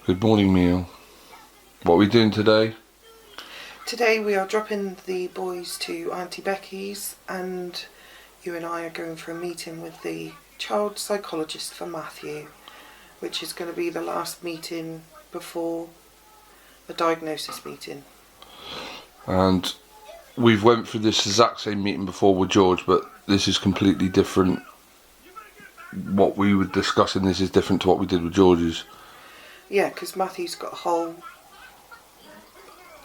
Good morning, Neil. What are we doing today? Today we are dropping the boys to Auntie Becky's, and you and I are going for a meeting with the Child Psychologist for Matthew, which is going to be the last meeting before the diagnosis meeting. And we've went through this exact same meeting before with George, but this is completely different. What we were discussing this is different to what we did with George's. Yeah, because Matthew's got a whole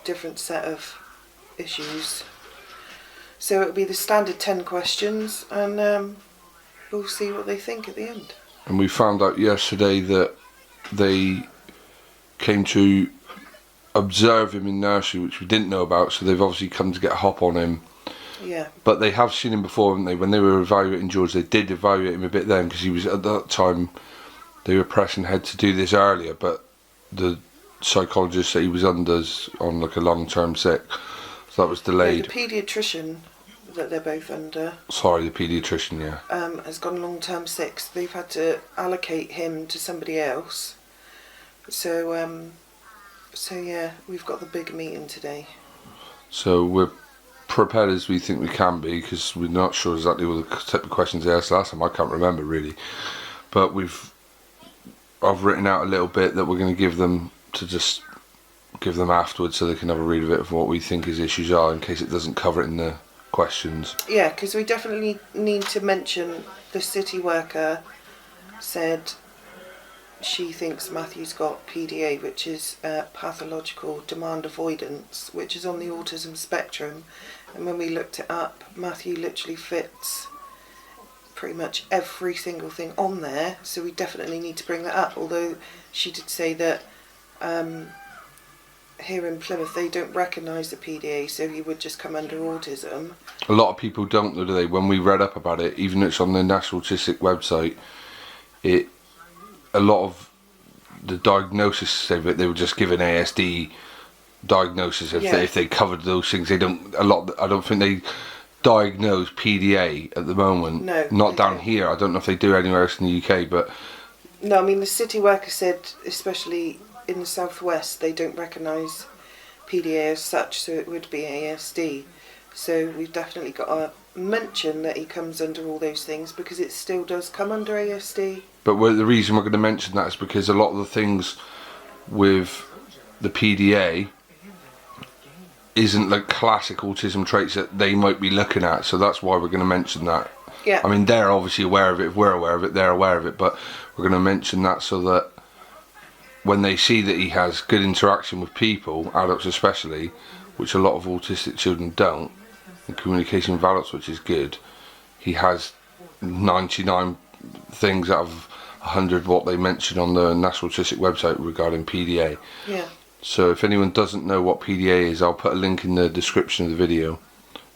different set of issues. So it'll be the standard 10 questions, and we'll see what they think at the end. And we found out yesterday that they came to observe him in nursery, which we didn't know about, so they've obviously come to get a hop on him. Yeah. But they have seen him before, haven't they? When they were evaluating George, they did evaluate him a bit then, because he was, at that time, they were pressing ahead to do this earlier, but the psychologist that he was under's on like a long-term sick, so that was delayed. Yeah, the paediatrician that they're both under, Sorry, the paediatrician, yeah. has gone long-term sick, so they've had to allocate him to somebody else. So yeah, we've got the big meeting today. So we're prepared as we think we can be, because we're not sure exactly what the type of questions they asked last time. I can't remember really, but I've written out a little bit that we're going to give them to just give them afterwards, so they can have a read of it of what we think his issues are, in case it doesn't cover it in the questions. Yeah, because we definitely need to mention the city worker said she thinks Matthew's got PDA, which is pathological demand avoidance, which is on the autism spectrum. And when we looked it up, Matthew literally fits pretty much every single thing on there, so we definitely need to bring that up. Although she did say that here in Plymouth they don't recognise the PDA, so he would just come under autism. A lot of people don't, though, do they? When we read up about it, even though it's on the National Autistic website, a lot of the diagnosis of it, they were just given ASD diagnosis if they covered those things. I don't think they diagnose PDA at the moment. No, not down here. I don't know if they do anywhere else in the UK, but no, I mean the city worker said, especially in the southwest, they don't recognise PDA as such, so it would be ASD. So we've definitely got to mention that he comes under all those things, because it still does come under ASD. But the reason we're going to mention that is because a lot of the things with the PDA isn't like classic autism traits that they might be looking at, so that's why we're going to mention that. Yeah. I mean, they're obviously aware of it. If we're aware of it, they're aware of it, but we're going to mention that so that when they see that he has good interaction with people, adults especially, which a lot of autistic children don't, and communication with adults, which is good, he has 99 things out of 100 what they mention on the National Autistic website regarding PDA. Yeah. So if anyone doesn't know what PDA is, I'll put a link in the description of the video,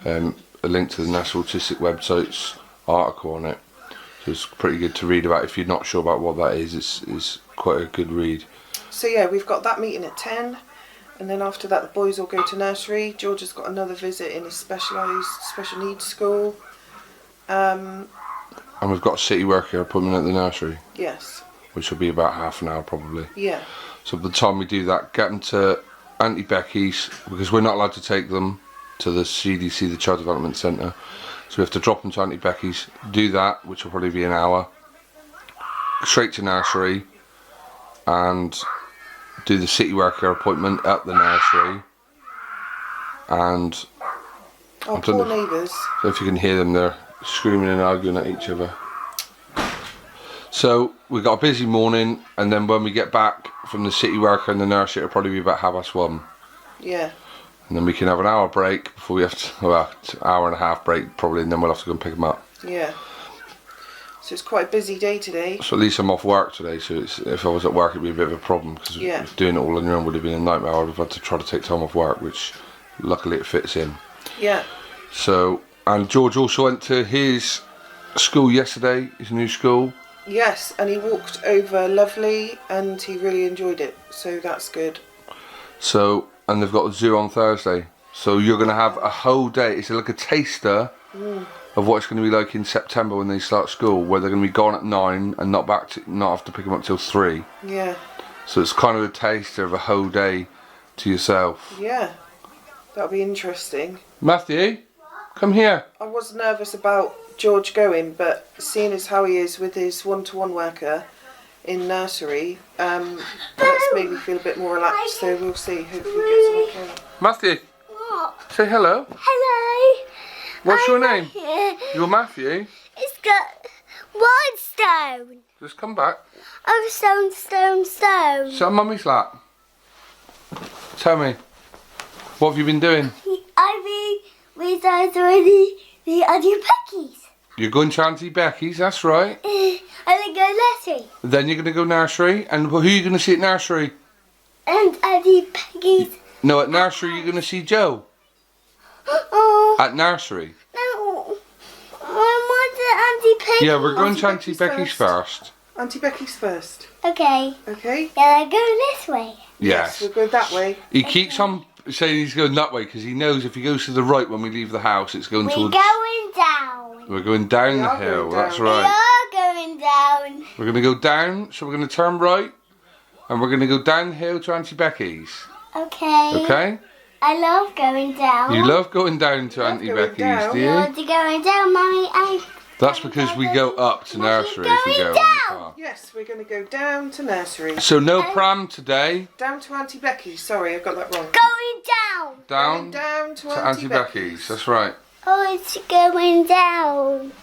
a link to the National Autistic website's article on it. So it's pretty good to read about. If you're not sure about what that is, it's quite a good read. So yeah, we've got that meeting at 10, and then after that the boys will go to nursery. George has got another visit in his special needs school. And we've got a city worker appointment at the nursery. Yes. Which will be about half an hour probably. Yeah. So by the time we do that, get them to Auntie Becky's, because we're not allowed to take them to the CDC, the Child Development Centre. So we have to drop them to Auntie Becky's, do that, which will probably be an hour. Straight to nursery and do the city worker appointment at the nursery. And our poor neighbours. If you can hear them, they're screaming and arguing at each other. So we've got a busy morning, and then when we get back from the city worker and the nursery, it'll probably be about 1:30. Yeah. And then we can have an hour break before we have to, well, an hour and a half break probably, and then we'll have to go and pick them up. Yeah. So it's quite a busy day today. So at least I'm off work today, so if I was at work it'd be a bit of a problem, because doing it all on your own would have been a nightmare. I would have had to try to take time off work, which luckily it fits in. Yeah. So, and George also went to his school yesterday, his new school. Yes, and he walked over lovely, and he really enjoyed it, so that's good. So, and they've got a zoo on Thursday, so you're going to have a whole day. It's like a taster of what it's going to be like in September when they start school, where they're going to be gone at 9 and not have to pick them up till 3. Yeah. So it's kind of a taster of a whole day to yourself. Yeah, that'll be interesting. Matthew, come here. I was nervous about George going, but seeing as how he is with his one-to-one worker in nursery, that's made me feel a bit more relaxed, so we'll see. Hopefully he gets okay. Matthew, What? say hello. Hello. What's your name? Here. You're Matthew. It's got one stone. Just come back. Oh, stone. Sit on Mummy's lap. Tell me, what have you been doing? I've been with us already. The other Peckies. You're going to Auntie Becky's, that's right. I think go nursery. Then you're going to go nursery. And who are you going to see at nursery? And Auntie Peckies. No, at nursery you're going to see Joe. Oh, At nursery. no. I want the Auntie Peckies. Yeah, we're going to Auntie Auntie Becky's first. Auntie Becky's first. Okay. Okay? Yeah, go this way. Yes. We'll go that way. He keeps on saying he's going that way because he knows if he goes to the right when we leave the house, it's going We're towards... going down. We're going down We the are hill, going that's down. We right. are going down. We're going to go down, so we're going to turn right, and we're going to go down the hill to Auntie Becky's. Okay. Okay? I love going down. You love going down to Love Auntie going Becky's, down. do You you? want to going down, Mummy? That's because we go up to nursery if we go in the car. Yes, we're going to go down to nursery. So no pram today. Down to Auntie Becky's. Sorry, I got that wrong. Going down. Down Going down to to Auntie Auntie Becky's. That's right. Oh, it's going down.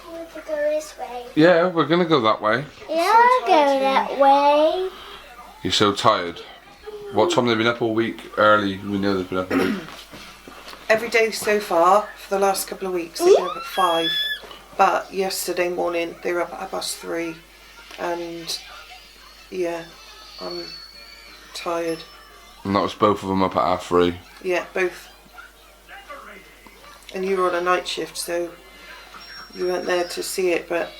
I want to go this way. Yeah, we're going to go that way. Yeah, I'll go that way. You're so tired. What time they've been up all week? Early. We know they've been up all week. Every day so far, for the last couple of weeks, they've been up at 5. But yesterday morning, they were up at 3:30. And, yeah, I'm tired. And that was both of them up at 3:30. Yeah, both. And you were on a night shift, so you weren't there to see it. But,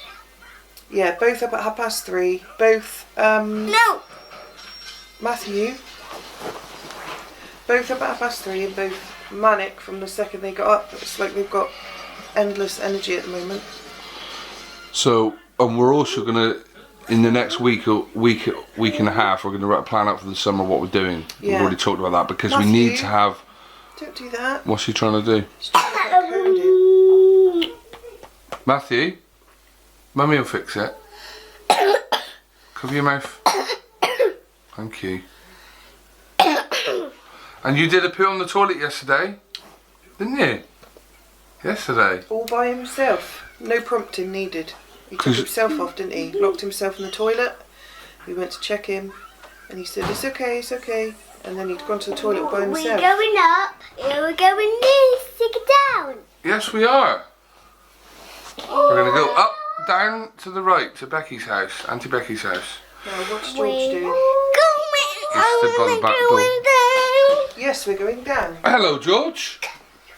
yeah, both up at 3:30. Both, No. Matthew, both up at 3:30 and both manic from the second they got up. It's like they've got endless energy at the moment. So, and we're also going to, in the next week and a half, we're going to plan out for the summer what we're doing. We've Yeah. already talked about that because we Matthew. need to have... Don't do that. What's he trying to do? It's just like coding. Matthew? Mummy will fix it. Cover your mouth. Thank you. And you did a poo on the toilet yesterday, didn't you? Yesterday. All by himself. No prompting needed. He took 'Cause- himself off, didn't he? Locked himself in the toilet. We went to check him, and he said, "It's okay, it's okay." And then he'd gone to the toilet by We're himself. going up. We're going this. Take it down. Yes, we are. We're going to go up, down to the right to Becky's house, Auntie Becky's house. Now, what's George We're doing? stood by the back door. going down. Yes, we're going down. Hello, George.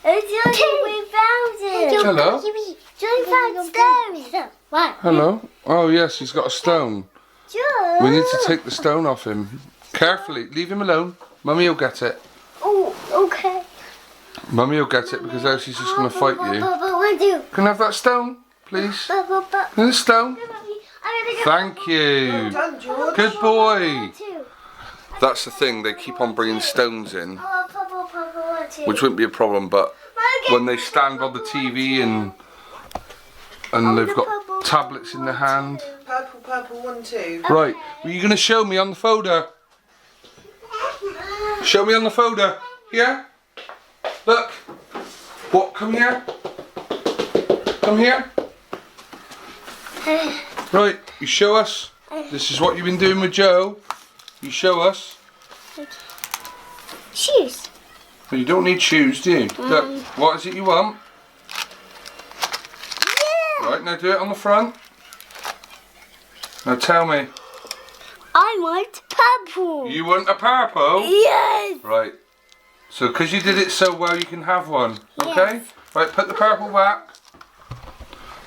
Oh, Johnny, we found it. Hello. Johnny found stone. What? Hello. Oh, yes, he's got a stone. John. We need to take the stone off him. Carefully. Leave him alone. Mummy will get it. Oh, okay. Mummy will get it because else he's just going to fight you. What do? Can I have that stone, please? Can I have the stone? Thank Well you. done, George. Good boy. That's the thing, they keep on bringing stones in, which wouldn't be a problem, but when they stand by the TV and they've got tablets in their hand. Purple, 1, 2. Right, were you going to show me on the folder? Show me on the folder. Here. Look. What, come here. Come here. Right, you show us. This is what you've been doing with Joe. You show us. Shoes. Well, you don't need shoes, do you? Look, what is it you want? Yeah. Right, now do it on the front. Now tell me. I want purple. You want a purple? Yes. Right. So, because you did it so well, you can have one. Okay? Yes. Right, put the purple back.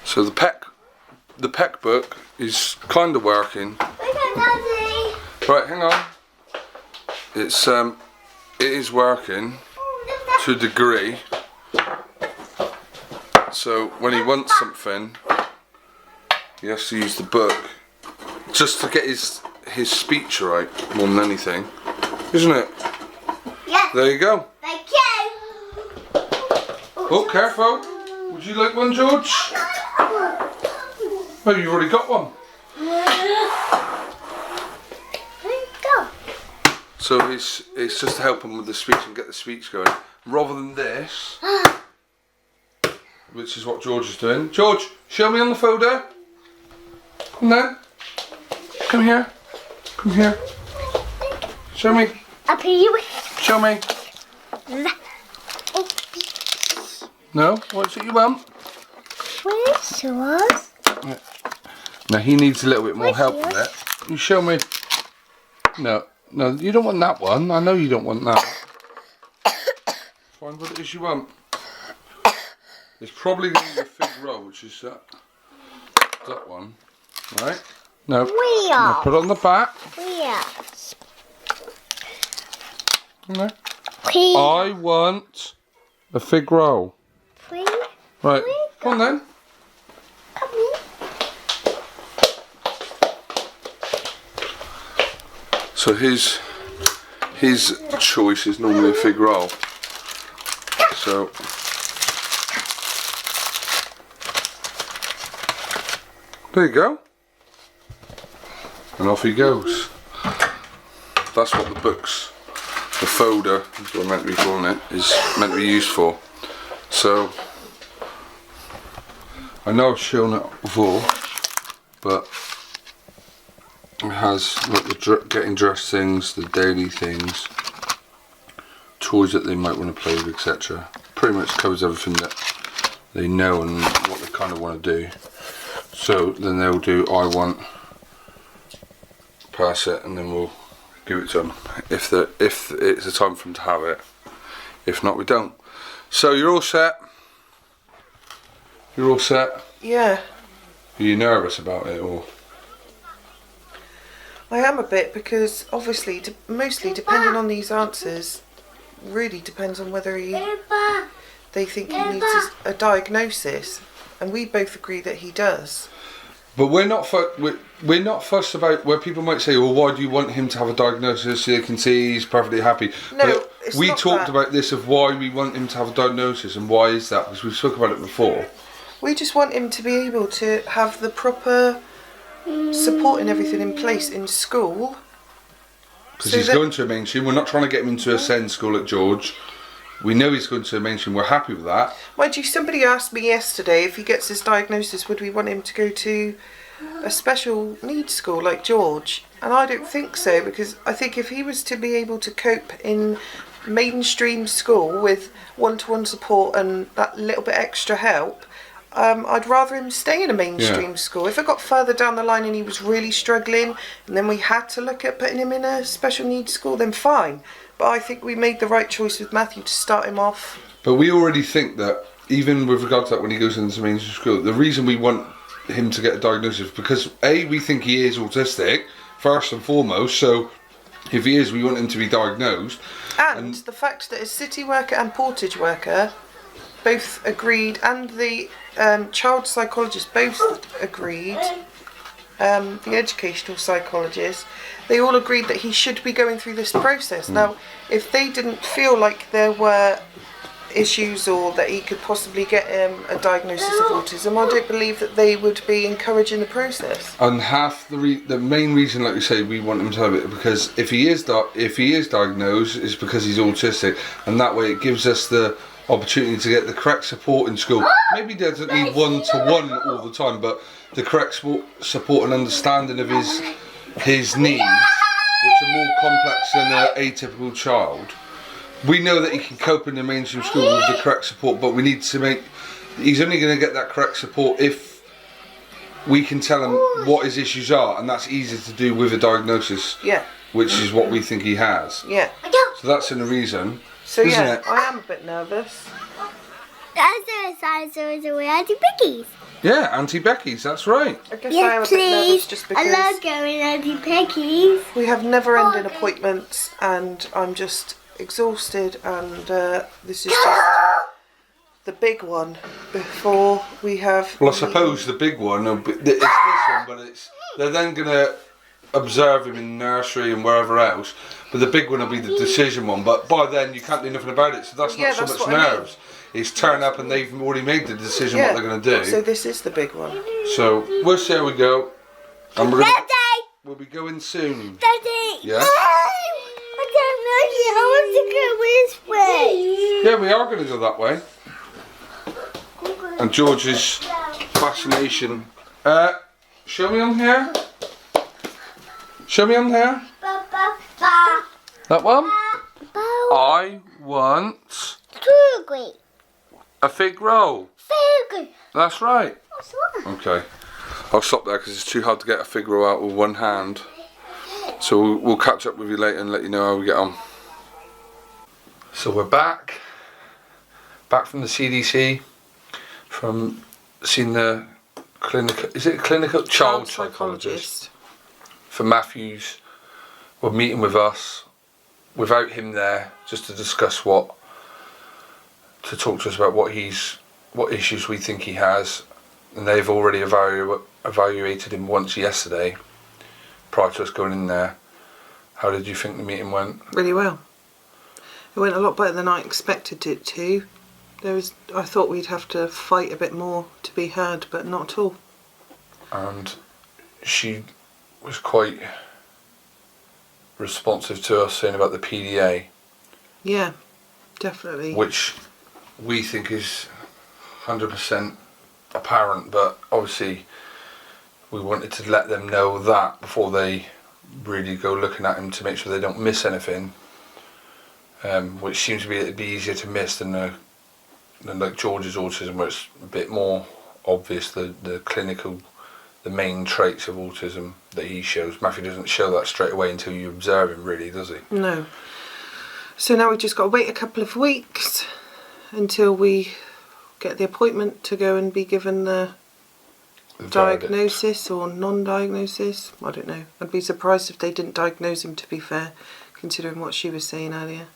So the peck book is kind of working. Look at Daddy. Right, hang on. It is working to a degree. So when he wants something, he has to use the book just to get his speech right more than anything, isn't it? Yeah. There you go. Thank you. Oh, careful. Would you like one, George? Oh, you've already got one. There you go. So it's just to help him with the speech and get the speech going, rather than this, which is what George is doing. George, show me on the folder. Come then. Come here. Come here. Show me. Up here. Show me. No? What's it you want? Where's yours? Now he needs a little bit more Where's help with yours? it. You show me. No, you don't want that one. I know you don't want that. Find what it is you want. It's probably going to be a fig roll, which is that one. Right? No. Now put it on the back. Where? No. I want a fig roll. Where? Right. Come on then. Come here. So his choice is normally a fig roll. So there you go. And off he goes. That's what the books, the folder, is what I'm meant to be calling it, is meant to be used for. So I know I've shown it before, but it has like the getting dressed things, the daily things, toys that they might want to play with, etc. Pretty much covers everything that they know and what they kind of want to do. So then they'll do I want, pass it, and then we'll give it to them if it's a time for them to have it. If not, we don't. So you're all set. You're all set. Yeah. Are you nervous about it or? I am a bit, because obviously, mostly depending on these answers, really depends on whether they think he needs a diagnosis, and we both agree that he does. But we're not fussed about where people might say, well, why do you want him to have a diagnosis so they can see he's perfectly happy? No, but it's we not talked that. about this of why we want him to have a diagnosis and why is that, because we've spoken about it before. We just want him to be able to have the proper support and everything in place in school. Because So he's that- going to a mainstream. We're not trying to get him into a SEND school at George. We know he's going to a mainstream. We're happy with that. Mind you, somebody asked me yesterday if he gets his diagnosis, would we want him to go to a special needs school like George? And I don't think so, because I think if he was to be able to cope in mainstream school with one-to-one support and that little bit extra help, I'd rather him stay in a mainstream school. If it got further down the line and he was really struggling and then we had to look at putting him in a special needs school, then fine. But I think we made the right choice with Matthew to start him off. But we already think that, even with regard to that, when he goes into mainstream school, the reason we want him to get a diagnosis, because A, we think he is autistic, first and foremost, so if he is, we want him to be diagnosed. And the fact that a city worker and portage worker both agreed, and the child psychologist both agreed, the educational psychologist, they all agreed that he should be going through this process. Now, if they didn't feel like there were issues or that he could possibly get a diagnosis of autism, I don't believe that they would be encouraging the process. And half the main reason, like you say, we want him to have it, because if he is diagnosed, it's because he's autistic, and that way it gives us the opportunity to get the correct support in school. Maybe he doesn't need one-to-one all the time, but the correct support and understanding of his needs, which are more complex than an atypical child. We know that he can cope in the mainstream school with the correct support, but we need to he's only going to get that correct support if we can tell him what his issues are, and that's easier to do with a diagnosis, which is what we think he has. Yeah. So that's in the reason. So isn't yeah, it? I am a bit nervous. That's the Auntie Becky's. Yeah, Auntie Becky's, that's right. I guess I am Yes, a bit nervous please. just I love because going Auntie Becky's. we have never-ending appointments and I'm just exhausted, and this is just the big one before we have... Well, I suppose the big one, it's this one, but they're then going to observe him in nursery and wherever else, but the big one will be the decision one, but by then you can't do nothing about it, so that's not so much nerves. It's turn up and they've already made the decision what they're going to do. So this is the big one. So we'll see how we go. And we'll be going soon. Daddy! Yeah? I don't know, I want to go this way. Yeah, we are going to go that way. And George's fascination. Show me on here. Show me on here. That one? I want a fig roll. That's right. Okay. I'll stop there because it's too hard to get a fig roll out with one hand. So we'll catch up with you later and let you know how we get on. So we're back from the CDC, from seeing the clinical child psychologist. For Matthews, we're meeting with us without him there, just to discuss to talk to us about what issues we think he has, and they've already evaluated him once yesterday, prior to us going in there. How did you think the meeting went? Really well. It went a lot better than I expected it to. I thought we'd have to fight a bit more to be heard, but not at all. And she was quite responsive to us saying about the PDA. Yeah, definitely. Which we think is 100% apparent, but obviously we wanted to let them know that before they really go looking at him to make sure they don't miss anything, which seems to be it'd be easier to miss than like George's autism, where it's a bit more obvious the main traits of autism that he shows. Matthew doesn't show that straight away until you observe him, really, does he? No. So now we've just got to wait a couple of weeks until we get the appointment to go and be given the diagnosis or non-diagnosis. I don't know. I'd be surprised if they didn't diagnose him, to be fair, considering what she was saying earlier.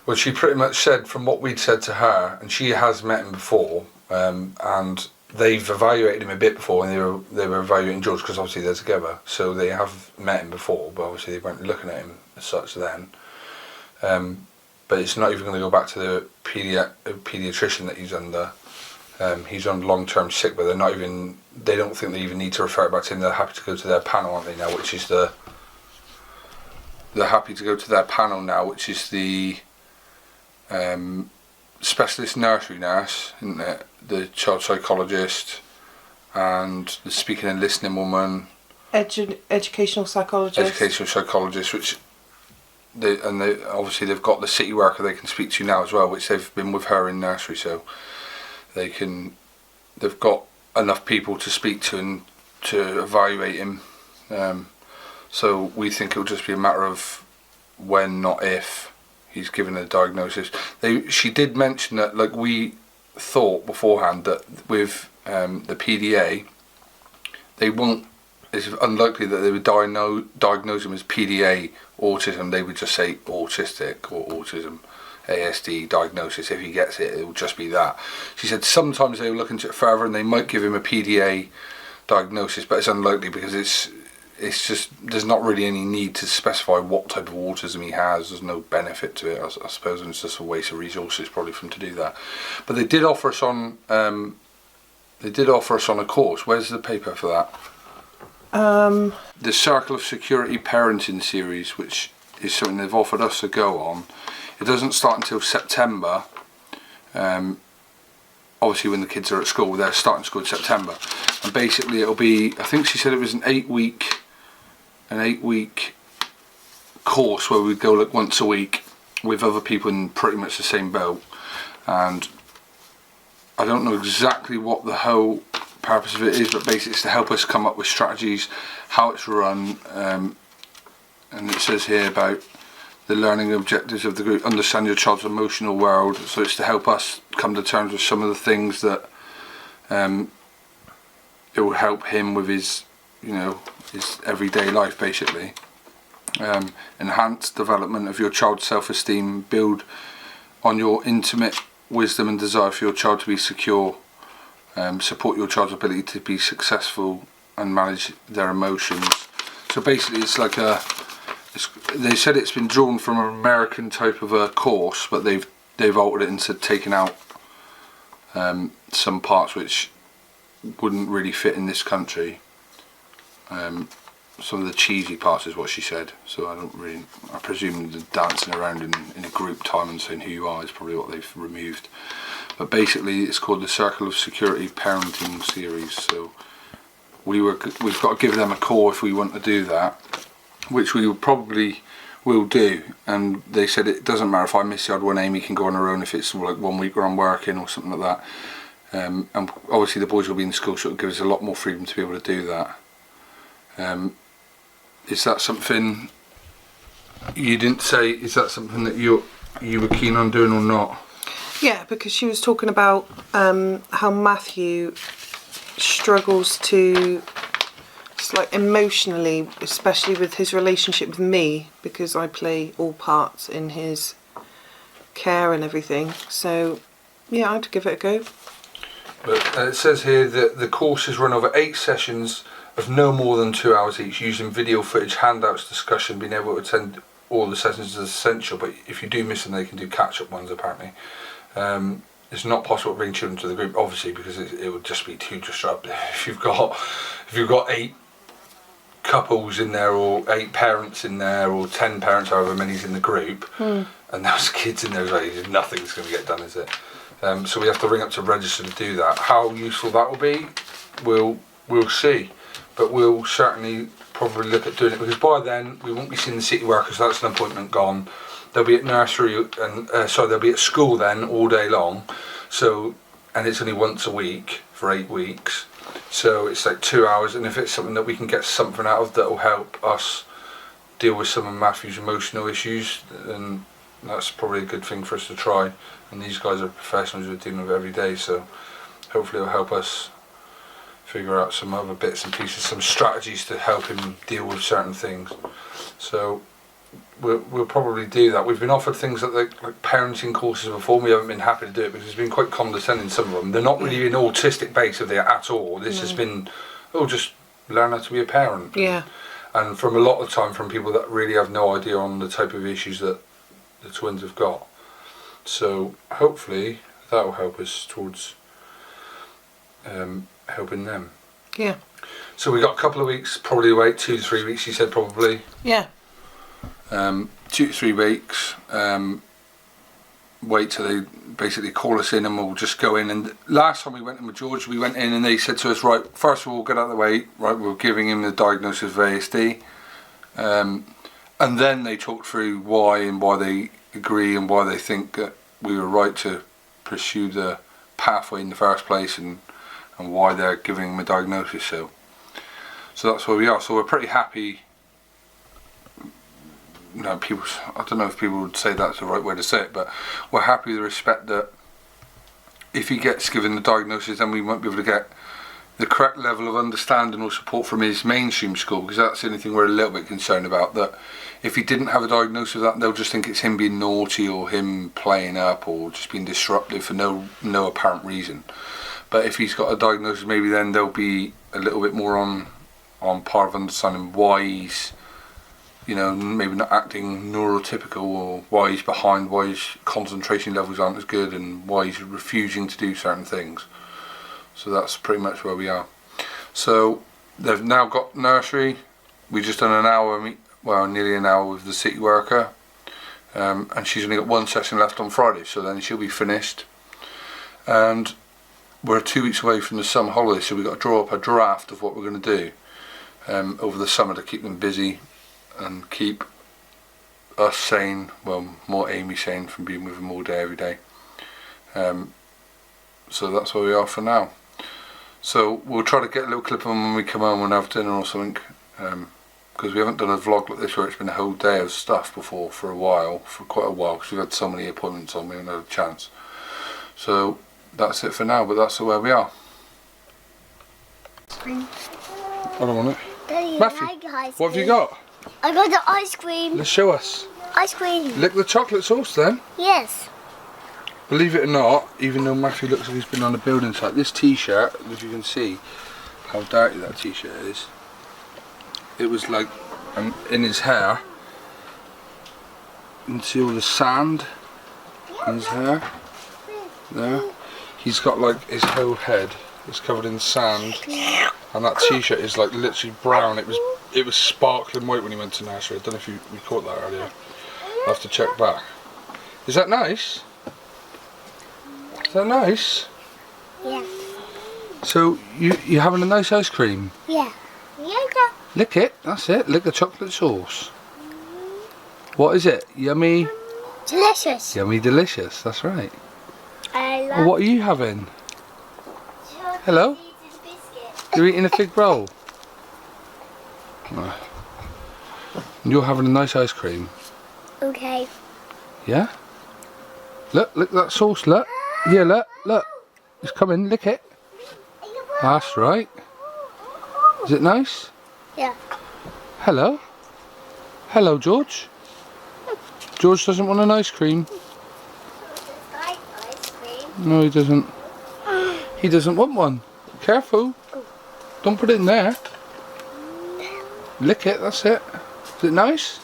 Well, she pretty much said, from what we'd said to her, and she has met him before, and they've evaluated him a bit before, and they were evaluating George because obviously they're together, so they have met him before, but obviously they weren't looking at him as such then. But it's not even going to go back to the paediatrician that he's under. He's on long-term sick, but they don't think they even need to refer it back to him. They're happy to go to their panel, aren't they now? They're happy to go to their panel now, which is the specialist nursery nurse, isn't it? The child psychologist and the speaking and listening woman. Educational psychologist. Which they obviously they've got the city worker they can speak to now as well, which they've been with her in nursery, so they've got enough people to speak to and to evaluate him. So we think it'll just be a matter of when, not if, he's given a diagnosis. She did mention that, like we thought beforehand, that with the PDA, it's unlikely that they would diagnose him as PDA autism. They would just say autistic or autism, ASD diagnosis. If he gets it, it will just be that. She said sometimes they will look into it further and they might give him a PDA diagnosis, but it's unlikely because it's just, there's not really any need to specify what type of autism he has. There's no benefit to it, I suppose, and it's just a waste of resources probably for him to do that. But they did offer us on a course. Where's the paper for that? The Circle of Security Parenting series, which is something they've offered us to go on. It doesn't start until September. Obviously when the kids are at school, they're starting school in September, and basically it'll be, I think she said it was an 8-week course where we'd go like once a week with other people in pretty much the same boat. And I don't know exactly what the whole purpose of it is, but basically it's to help us come up with strategies, how it's run, and it says here about the learning objectives of the group, understand your child's emotional world. So it's to help us come to terms with some of the things that it will help him with his everyday life, basically. Enhance development of your child's self-esteem, build on your intimate wisdom and desire for your child to be secure, support your child's ability to be successful and manage their emotions. So basically it's like they said it's been drawn from an American type of a course, but they've altered it into taking out some parts which wouldn't really fit in this country. Some of the cheesy parts is what she said, so I presume the dancing around in a group time and saying who you are is probably what they've removed. But basically it's called the Circle of Security Parenting Series, so we've got to give them a call if we want to do that, which we probably will do. And they said it doesn't matter if I miss the odd one, Amy can go on her own if it's like 1 week where I'm working or something like that. And obviously the boys will be in school, so it'll give us a lot more freedom to be able to do that. Is that something you didn't say? Is that something that you were keen on doing or not? Yeah, because she was talking about how Matthew struggles to, it's like emotionally, especially with his relationship with me, because I play all parts in his care and everything. So yeah, I'd give it a go. But it says here that the course is run over 8 sessions of no more than 2 hours each, using video footage, handouts, discussion. Being able to attend all the sessions is essential, but if you do miss them, they can do catch-up ones apparently. It's not possible to bring children to the group, obviously, because it would just be too disruptive. If you've got 8 couples in there, or 8 parents in there, or 10 parents, however many's in the group, and there's kids in there, like, nothing's going to get done, is it? So we have to ring up to register to do that. How useful that will be, we'll see. But we'll certainly probably look at doing it, because by then we won't be seeing the city workers, so that's an appointment gone. They'll be at nursery and they'll be at school then all day long. So, and it's only once a week for 8 weeks. So it's like 2 hours, and if it's something that we can get something out of that will help us deal with some of Matthew's emotional issues, then that's probably a good thing for us to try. And these guys are professionals who are dealing with it every day, so hopefully it'll help us figure out some other bits and pieces, some strategies to help him deal with certain things. So we'll probably do that. We've been offered things like parenting courses before. We haven't been happy to do it because it's been quite condescending, some of them. They're not really an autistic base of it at all. This has been, just learn how to be a parent. Yeah. And from a lot of time from people that really have no idea on the type of issues that the twins have got. So hopefully that will help us towards helping them. Yeah. So we got a couple of weeks, probably wait 2 to 3 weeks. You said probably. Yeah. 2 to 3 weeks. Wait till they basically call us in, and we'll just go in. And last time we went in with George, we went in and they said to us, right, first of all, get out of the way. Right, we're giving him the diagnosis of ASD, and then they talked through why they agree and why they think that we were right to pursue the pathway in the first place, and why they're giving him a diagnosis. So that's where we are. So we're pretty happy. I don't know if people would say that's the right way to say it, but we're happy with the respect that if he gets given the diagnosis, then we won't be able to get the correct level of understanding or support from his mainstream school, because that's the only thing we're a little bit concerned about, that if he didn't have a diagnosis of that, they'll just think it's him being naughty or him playing up or just being disruptive for no apparent reason. But if he's got a diagnosis, maybe then they'll be a little bit more on par of understanding why he's, maybe not acting neurotypical, or why he's behind, why his concentration levels aren't as good, and why he's refusing to do certain things. So that's pretty much where we are. So they've now got nursery. We just done an hour, nearly an hour with the city worker, and she's only got 1 session left on Friday, so then she'll be finished. And we're 2 weeks away from the summer holiday, so we've got to draw up a draft of what we're going to do over the summer to keep them busy and keep us sane, more Amy sane from being with them all day, every day. So that's where we are for now. So we'll try to get a little clip on when we come home and have dinner or something, because we haven't done a vlog like this where it's been a whole day of stuff before for quite a while, because we've had so many appointments on, we haven't had a chance. So that's it for now, but that's where we are. Screen. I don't want it. Daddy, Matthew, what have you got? I got the ice cream. Let's show us. Ice cream. Lick the chocolate sauce then. Yes. Believe it or not, even though Matthew looks like he's been on a building site, this t-shirt, if you can see how dirty that t-shirt is, it was like in his hair. You can see all the sand in his hair. There. He's got like his whole head is covered in sand, and that t-shirt is like literally brown. It was sparkling white when he went to nursery. I don't know if we caught that earlier. I'll have to check back. Is that nice? Is that nice? Yeah. So you having a nice ice cream? Yeah. Lick it. That's it. Lick the chocolate sauce. What is it? Yummy. Delicious. Yummy delicious. That's right. I love. Well, what are you having? Hello? You're eating a fig roll. Oh. And you're having a nice ice cream. Okay. Yeah? Look at that sauce, look. Yeah, look. It's coming, lick it. That's right. Is it nice? Yeah. Hello? Hello, George. George doesn't want an ice cream. No, he doesn't. He doesn't want one. Careful. Don't put it in there. Lick it, that's it. Is it nice?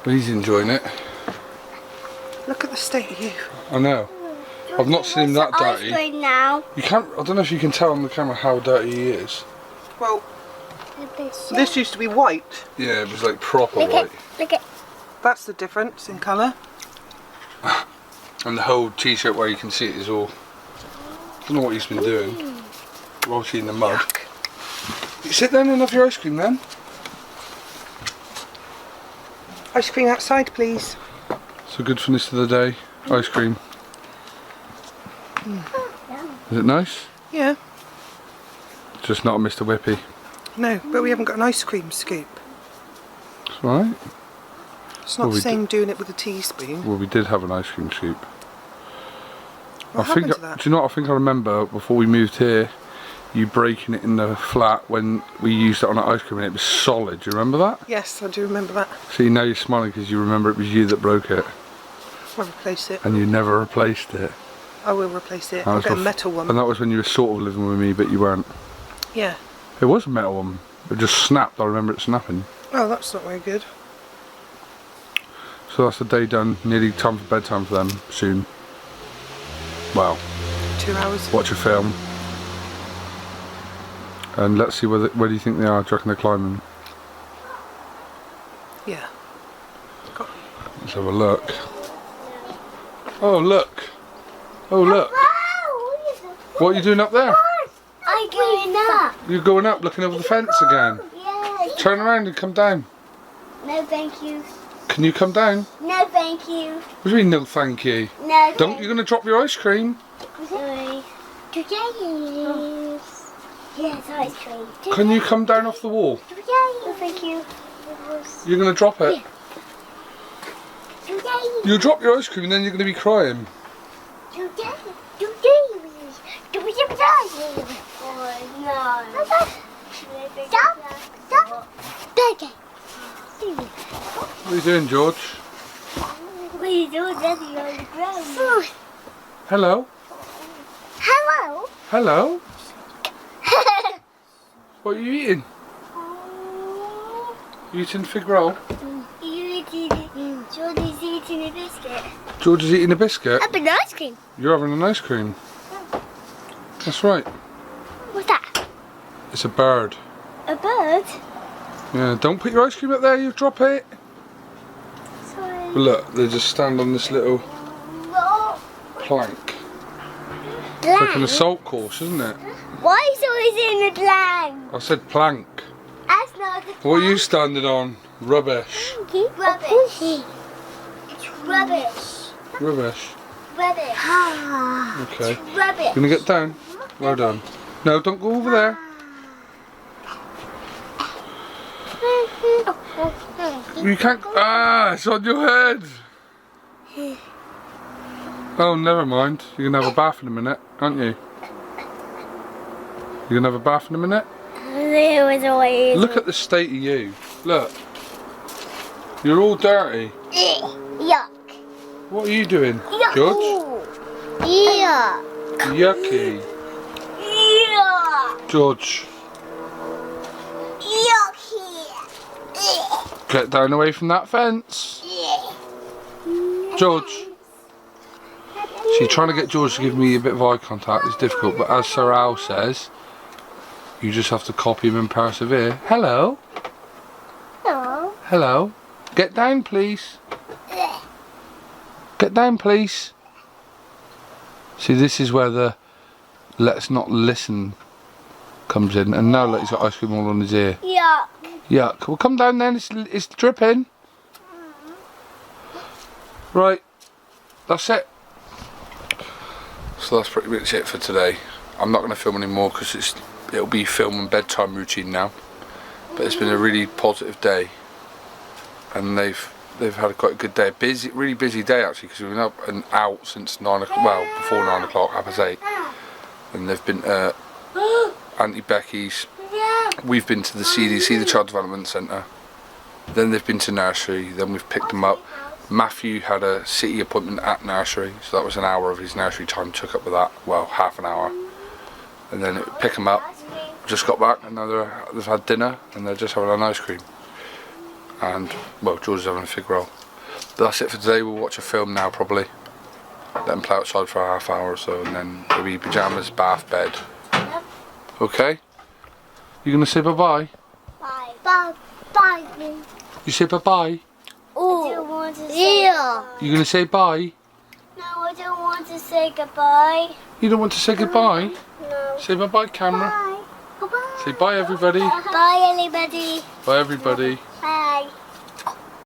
Well, he's enjoying it. Look at the state of you. I know. I've not seen him that dirty. Ice cream now. You can't. I don't know if you can tell on the camera how dirty he is. Well, this used to be white. Yeah, it was like proper Lick white. it. Lick it. That's the difference in colour. And the whole t-shirt where you can see it is all. I don't know what he's been doing. Obviously in the mud. You sit down and have your ice cream then. Ice cream outside, please. So good finish to the day. Ice cream. Is it nice? Yeah. Just not a Mr. Whippy. No, but we haven't got an ice cream scoop. It's alright. It's not Well, the we same doing it with a teaspoon. Well, we did have an ice cream scoop. What happened to that? Do you know what I think I remember before we moved here? You breaking it in the flat when we used it on an ice cream and it was solid. Do you remember that? Yes, I do remember that. See, now you're smiling because you remember it was you that broke it I'll replace it. and you never replaced it. I will replace it. That I'll was get a bef- metal one. And that was when you were sort of living with me, but you weren't. Yeah. It was a metal one. It just snapped. I remember it snapping. Oh, that's not very good. So that's the day done. Nearly time for bedtime for them soon. Well, 2 hours. watch a film. And let's see where do you think they are? Do you reckon they're climbing? Yeah. Let's have a look. Oh look! Oh look! What are you doing up there? I'm going up. You're going up, looking over the fence again. Yeah. Turn around and come down. No, thank you. Can you come down? No, thank you. What do you mean no thank you? No. Don't, you're going to drop your ice cream. Sorry. Today is. Yes, ice cream. Can you come down off the wall? No, thank you. You're going to drop it? Yeah. Today. You'll drop your ice cream and then you're going to be crying. Today. Oh, no. Stop. Okay. What are you doing, George? What are you doing, Daddy, on the ground? Hello? Hello. Hello? What are you eating? You eating fig roll? George is eating a biscuit. George is eating a biscuit? Up an ice cream. You're having an ice cream. That's right. What's that? It's a bird. A bird? Yeah, don't put your ice cream up there, you'll drop it. Sorry. But look, they just stand on this little No. plank. It's like an assault course, isn't it? Why is always in the plank? I said plank. That's not the plank. What are you standing on? Rubbish. Rubbish. It's rubbish. Rubbish. Rubbish. Okay. It's rubbish. Gonna get down? Well done. No, don't go over there. You can't. Ah, it's on your head. Oh, never mind. You're gonna have a bath in a minute, aren't you? You're gonna have a bath in a minute? There was always. Look at the state of you. Look. You're all dirty. Yuck. What are you doing, Yuck. George? Yuck. Yucky. Yuck. George, Yucky. get down away from that fence. George. See, trying to get George to give me a bit of eye contact is difficult, but as Sir Al says, you just have to copy him and persevere. Hello. No. Hello. Get down, please. Get down, please. See, this is where the let's not listen comes in. And now look, he's got ice cream all on his ear. Yuck. Yuck. Well, come down then. It's dripping. Right. That's it. So that's pretty much it for today. I'm not going to film anymore because it'll be film and bedtime routine now. But it's been a really positive day, and they've had quite a good day. Really busy day actually, because we've been up and out since 9 o'clock. Well, before 9 o'clock, 8:30, and they've been Auntie Becky's. We've been to the CDC, the Child Development Centre. Then they've been to Nursery. Then we've picked them up. Matthew had a city appointment at Nursery, so that was an hour of his nursery time took up with that. Well, half an hour. And then pick them up. Just got back, and now they've had dinner, and they're just having an ice cream. And well, George is having a fig roll. But that's it for today. We'll watch a film now probably. Let them play outside for a half hour or so, and then it'll be pyjamas, bath, bed. Yep. Okay? You gonna say bye-bye? Bye. Bye. Bye. You say bye-bye? Oh. I don't want to say goodbye. You gonna say bye? No, I don't want to say goodbye. You don't want to say goodbye? No. Say bye-bye, camera. Bye. Bye. Say bye, everybody. Bye, everybody. Bye, everybody. Bye.